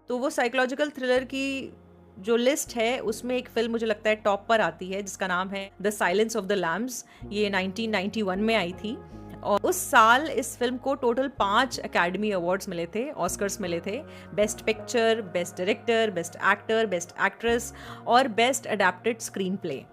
तो वो psychological thriller की जो लिस्ट है उसमें एक फ़िल्म मुझे लगता है टॉप पर आती है, जिसका नाम है the silence of the lambs. ये 1991 में आई थी और उस साल इस फिल्म को टोटल 5 अकेडमी अवार्ड्स मिले थे, ऑस्कर्स मिले थे। Best picture, best director, best actor, best actress और बेस्ट अडेप्टेड स्क्रीन प्ले।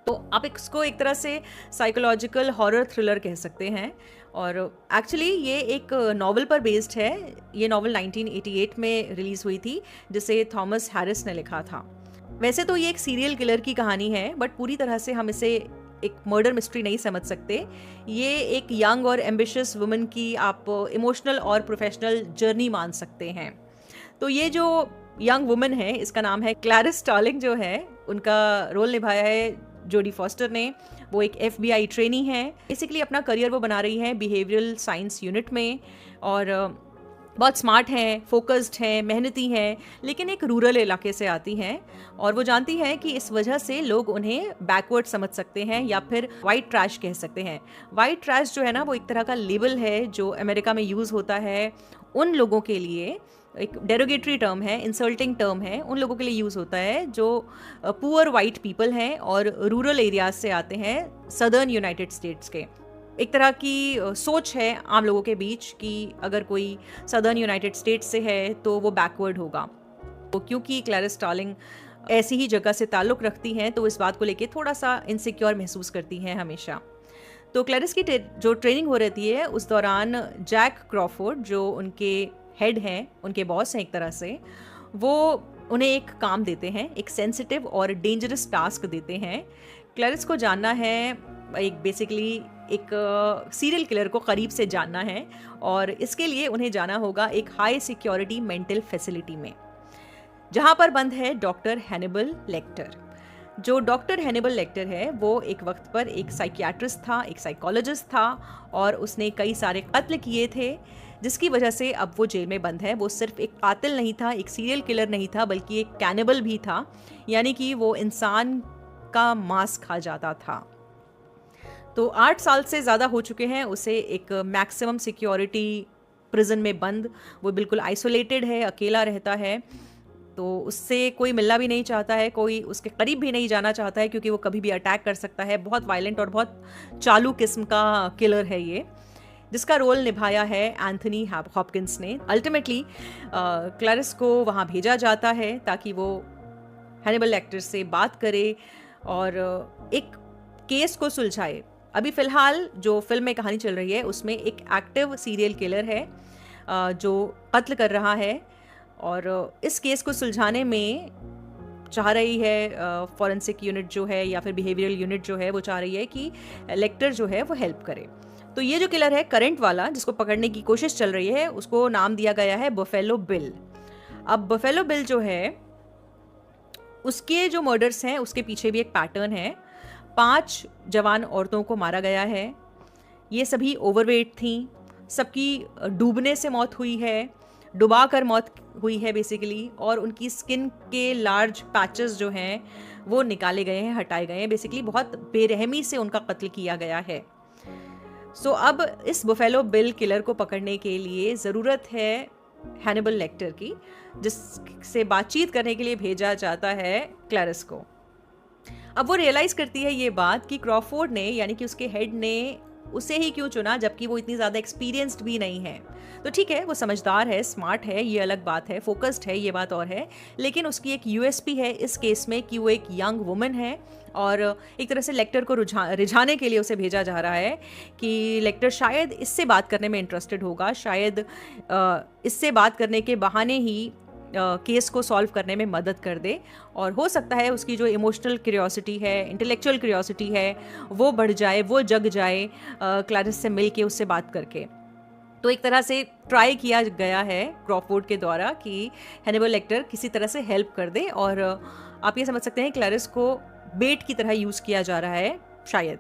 तो आप इसको एक तरह से साइकोलॉजिकल हॉरर थ्रिलर कह सकते हैं। और एक्चुअली ये एक नॉवल पर बेस्ड है। ये नॉवल 1988 में रिलीज़ हुई थी, जिसे थॉमस हैरिस ने लिखा था। वैसे तो ये एक सीरियल किलर की कहानी है, बट पूरी तरह से हम इसे एक मर्डर मिस्ट्री नहीं समझ सकते। ये एक यंग और एम्बिशियस वुमन की आप इमोशनल और प्रोफेशनल जर्नी मान सकते हैं। तो ये जो यंग वुमन है, इसका नाम है क्लैरिस स्टार्लिंग जो है, उनका रोल निभाया है जोडी फॉस्टर ने। वो एक FBI ट्रेनी है। बेसिकली अपना करियर वो बना रही है बिहेवियरल साइंस यूनिट में और बहुत स्मार्ट हैं, फोकस्ड हैं, मेहनती हैं, लेकिन एक रूरल इलाके से आती हैं और वो जानती हैं कि इस वजह से लोग उन्हें बैकवर्ड समझ सकते हैं या फिर वाइट ट्रैश कह सकते हैं। वाइट ट्रैश जो है ना, वो एक तरह का लेबल है जो अमेरिका में यूज़ होता है उन लोगों के लिए, एक डेरोगेटरी टर्म है, इंसल्टिंग टर्म है, उन लोगों के लिए यूज़ होता है जो पुअर वाइट पीपल हैं और रूरल एरियाज से आते हैं सदर्न यूनाइटेड स्टेट्स के। एक तरह की सोच है आम लोगों के बीच कि अगर कोई सदर्न यूनाइटेड स्टेट्स से है तो वो बैकवर्ड होगा। तो क्योंकि क्लैरिस स्टार्लिंग ऐसी ही जगह से ताल्लुक़ रखती हैं, तो इस बात को लेके थोड़ा सा इनसिक्योर महसूस करती हैं हमेशा। तो क्लैरिस की जो ट्रेनिंग हो रहती है उस दौरान जैक क्रॉफोर्ड, जो उनके हेड हैं, उनके बॉस हैं एक तरह से, वो उन्हें एक काम देते हैं, एक सेंसिटिव और डेंजरस टास्क देते हैं। क्लैरिस को जानना है, एक बेसिकली एक सीरियल किलर को करीब से जानना है और इसके लिए उन्हें जाना होगा एक हाई सिक्योरिटी मेंटल फैसिलिटी में, जहां पर बंद है डॉक्टर हैनिबल लेक्टर। जो डॉक्टर हैनिबल लेक्टर है वो एक वक्त पर एक साइकियाट्रिस्ट था, एक साइकोलॉजिस्ट था और उसने कई सारे कत्ल किए थे, जिसकी वजह से अब वो जेल में बंद है। वो सिर्फ एक कातिल नहीं था, एक सीरियल किलर नहीं था, बल्कि एक कैनिबल भी था, यानी कि वो इंसान का मांस खा जाता था। तो 8 साल से ज़्यादा हो चुके हैं उसे एक मैक्सिमम सिक्योरिटी प्रिजन में बंद। वो बिल्कुल आइसोलेटेड है, अकेला रहता है, तो उससे कोई मिलना भी नहीं चाहता है, कोई उसके करीब भी नहीं जाना चाहता है, क्योंकि वो कभी भी अटैक कर सकता है। बहुत वायलेंट और बहुत चालू किस्म का किलर है ये, जिसका रोल निभाया है एंथनी हॉपकिंस ने। अल्टीमेटली क्लैरिस को वहाँ भेजा जाता है ताकि वो हैनिबल लेक्टर से बात करे और एक केस को सुलझाए। अभी फ़िलहाल जो फिल्म में कहानी चल रही है उसमें एक एक्टिव सीरियल किलर है जो कत्ल कर रहा है और इस केस को सुलझाने में चाह रही है फॉरेंसिक यूनिट जो है या फिर बिहेवियरल यूनिट जो है, वो चाह रही है कि लेक्टर जो है वो हेल्प करे। तो ये जो किलर है करंट वाला, जिसको पकड़ने की कोशिश चल रही है, उसको नाम दिया गया है बफेलो बिल। अब बफेलो बिल जो है, उसके जो मर्डर्स हैं उसके पीछे भी एक पैटर्न है। 5 जवान औरतों को मारा गया है। ये सभी ओवरवेट थीं, सबकी डूबने से मौत हुई है, डुबा कर मौत हुई है बेसिकली, और उनकी स्किन के लार्ज पैचेस जो हैं वो निकाले गए हैं, हटाए गए हैं। बेसिकली बहुत बेरहमी से उनका कत्ल किया गया है। सो अब इस बफेलो बिल किलर को पकड़ने के लिए ज़रूरत है हैनिबल लेक्टर की, जिससे बातचीत करने के लिए भेजा जाता है क्लैरिस को। अब वो रियलाइज़ करती है ये बात कि क्रॉफोर्ड ने, यानी कि उसके हेड ने, उसे ही क्यों चुना, जबकि वो इतनी ज़्यादा एक्सपीरियंस्ड भी नहीं है। तो ठीक है, वो समझदार है, स्मार्ट है, ये अलग बात है, फोकस्ड है, ये बात और है, लेकिन उसकी एक USP है इस केस में कि वो एक यंग वुमन है और एक तरह से लेक्टर को रिझाने के लिए उसे भेजा जा रहा है कि लेक्टर शायद इससे बात करने में इंटरेस्टेड होगा, शायद इससे बात करने के बहाने ही केस को सॉल्व करने में मदद कर दे, और हो सकता है उसकी जो इमोशनल क्यूरियोसिटी है, इंटेलेक्चुअल क्यूरियोसिटी है, वो बढ़ जाए, वो जग जाए क्लैरिस से मिल के, उससे बात करके। तो एक तरह से ट्राई किया गया है क्रॉफोर्ड के द्वारा कि हैनिबल लेक्टर किसी तरह से हेल्प कर दे, और आप ये समझ सकते हैं क्लैरिस को बेट की तरह यूज़ किया जा रहा है शायद।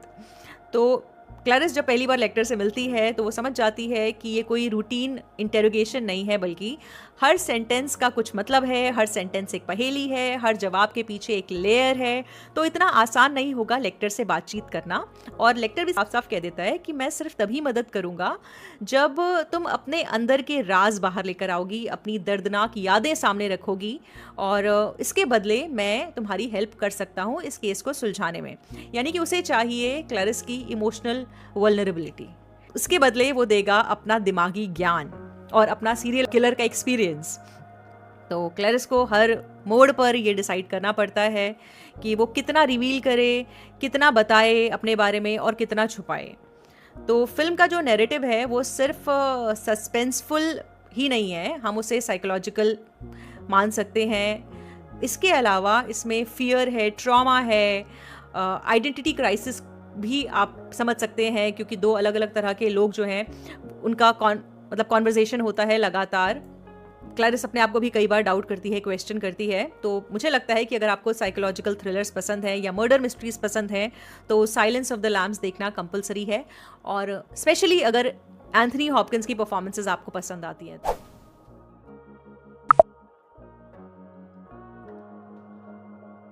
तो क्लैरिस जब पहली बार लेक्टर से मिलती है तो वो समझ जाती है कि ये कोई रूटीन इंटेरोगेशन नहीं है, बल्कि हर सेंटेंस का कुछ मतलब है, हर सेंटेंस एक पहेली है, हर जवाब के पीछे एक लेयर है। तो इतना आसान नहीं होगा लेक्टर से बातचीत करना। और लेक्टर भी साफ साफ कह देता है कि मैं सिर्फ तभी मदद करूंगा जब तुम अपने अंदर के राज बाहर लेकर आओगी, अपनी दर्दनाक यादें सामने रखोगी, और इसके बदले मैं तुम्हारी हेल्प कर सकता हूँ इस केस को सुलझाने में। यानी कि उसे चाहिए क्लैरिस की इमोशनल वल्नरेबिलिटी। उसके बदले वो देगा अपना दिमागी ज्ञान और अपना सीरियल किलर का एक्सपीरियंस। तो क्लैरिस को हर मोड़ पर ये डिसाइड करना पड़ता है कि वो कितना रिवील करे, कितना बताए अपने बारे में और कितना छुपाए। तो फिल्म का जो नैरेटिव है वो सिर्फ सस्पेंसफुल ही नहीं है, हम उसे साइकोलॉजिकल मान सकते हैं। इसके अलावा इसमें फियर है, ट्रॉमा है, आइडेंटिटी क्राइसिस भी आप समझ सकते हैं, क्योंकि दो अलग अलग तरह के लोग जो हैं उनका कॉन्वर्जेशन होता है लगातार। क्लैरिस अपने आप को भी कई बार डाउट करती है, क्वेश्चन करती है। तो मुझे लगता है कि अगर आपको साइकोलॉजिकल थ्रिलर्स पसंद है या मर्डर मिस्ट्रीज पसंद है तो साइलेंस ऑफ द लैम्स देखना कंपलसरी है, और स्पेशली अगर एंथनी हॉपकिंस की परफॉर्मेंसेज आपको पसंद आती है।